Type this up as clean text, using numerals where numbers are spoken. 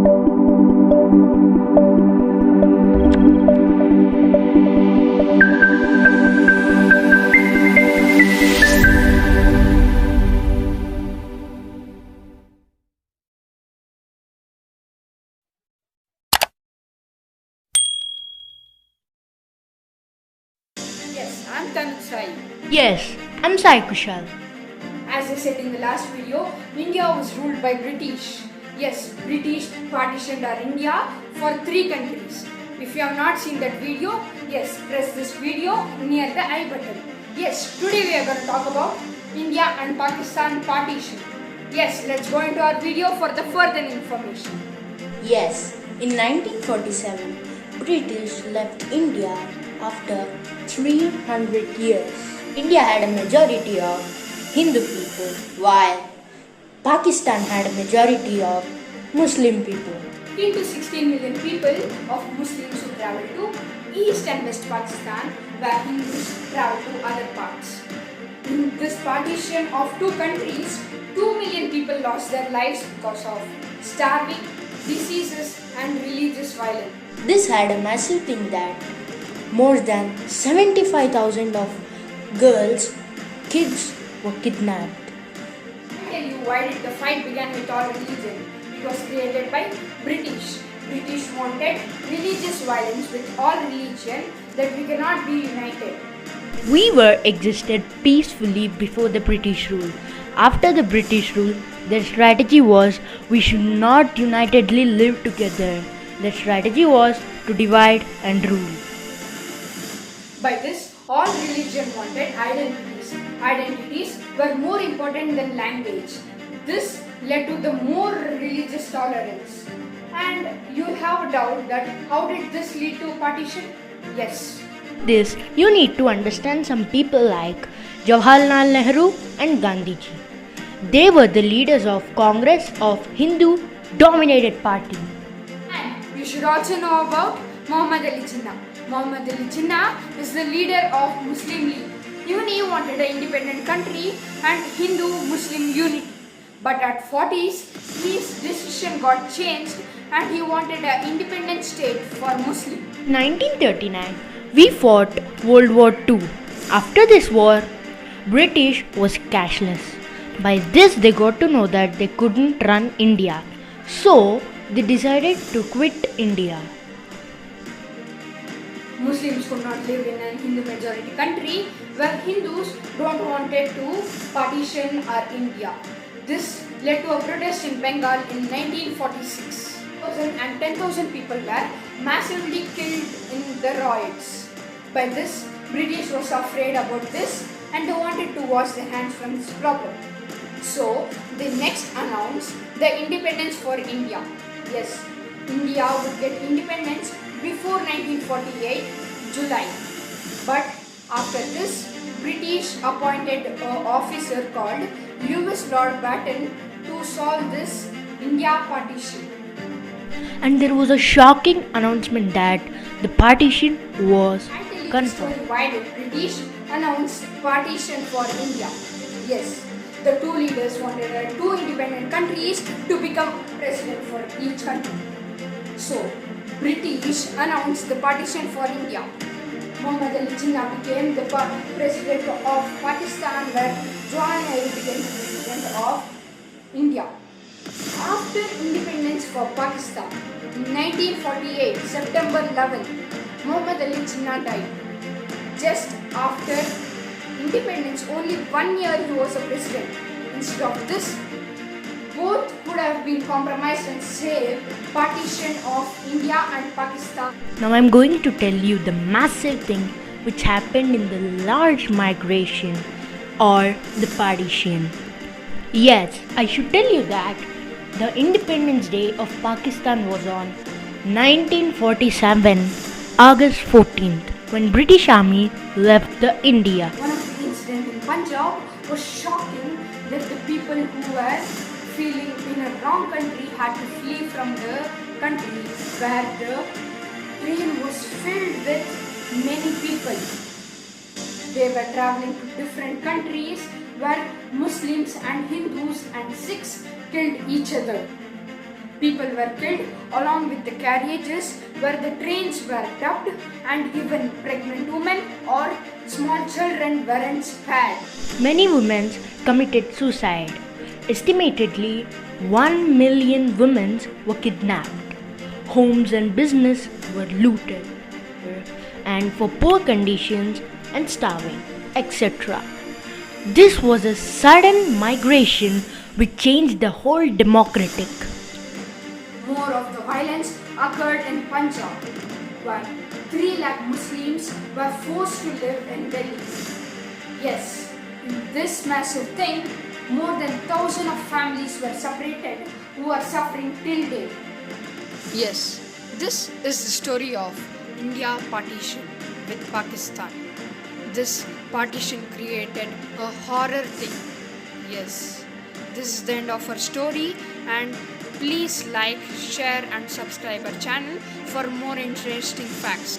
Yes, I'm Tanuj Sai. Yes, I'm Sai Kushal. As I said in the last video, India was ruled by British. Yes, British partitioned our India for 3 countries. If you have not seen that video, yes, press this video near the I button. Yes, today we are going to talk about India and Pakistan partition. Yes, let's go into our video for the further information. Yes, in 1947, British left India after 300 years. India had a majority of Hindu people, while Pakistan had a majority of Muslim people. 15 to 16 million people of Muslims who travel to East and West Pakistan, where Hindus travel to other parts. In this partition of 2 countries, 2 million people lost their lives because of starving, diseases, and religious violence. This had a massive thing that more than 75,000 of girls, kids were kidnapped. I tell you why did the fight began with all religion. It was created by British. British wanted religious violence with all religion that we cannot be united. We were existed peacefully before the British rule. After the British rule, their strategy was we should not unitedly live together. Their strategy was to divide and rule. By this, all religion wanted identities. Identities were more important than language. This led to the more religious tolerance. And you have a doubt that how did this lead to partition? Yes. This you need to understand some people like Jawaharlal Nehru and Gandhiji. They were the leaders of Congress of Hindu dominated party. And you should also know about Muhammad Ali Jinnah. Muhammad Ali Jinnah is the leader of Muslim League. Even he wanted an independent country and Hindu-Muslim unity. But at 40s, his decision got changed and he wanted an independent state for Muslim. 1939, we fought World War II. After this war, British was cashless. By this they got to know that they couldn't run India. So they decided to quit India. Muslims could not live in a Hindu majority country where Hindus don't wanted to partition our India. This led to a protest in Bengal in 1946. 10,000 people were massively killed in the riots. By this, British was afraid about this and they wanted to wash their hands from this problem. So, they next announced the independence for India. Yes, India would get independence before 1948 July. But after this, British appointed an officer called Lewis Lord Batten to solve this India partition. And there was a shocking announcement that the partition was I tell you the confirmed. story why did British announce partition for India. Yes, the two leaders wanted 2 independent countries to become president for each country. So, British announced the partition for India. Muhammad Ali Jinnah became the president of Pakistan, where Jawaharlal Nehru became the president of India. After independence for Pakistan, in 1948, September 11, Muhammad Ali Jinnah died. Just after independence, only 1 year he was a president. Instead of this, both would have been compromised and saved partition of India and Pakistan. Now I'm going to tell you the massive thing which happened in the large migration or the partition. Yes, I should tell you that the Independence Day of Pakistan was on 1947, August 14th, when British Army left the India. One of the incidents in Punjab was shocking that the people who were feeling in a wrong country had to flee from the country where the train was filled with many people. They were traveling to different countries where Muslims and Hindus and Sikhs killed each other. People were killed along with the carriages where the trains were dubbed, and even pregnant women or small children weren't spared. Many women committed suicide. Estimatedly, 1 million women were kidnapped. Homes and business were looted, and for poor conditions and starving, etc. This was a sudden migration which changed the whole democratic. More of the violence occurred in Punjab, where 3 lakh Muslims were forced to live in Delhi. Yes, in this massive thing, more than 1,000 of families were separated who are suffering till date. Yes, this is the story of India partition with Pakistan. This partition created a horror thing. Yes, this is the end of our story, and please like, share and subscribe our channel for more interesting facts.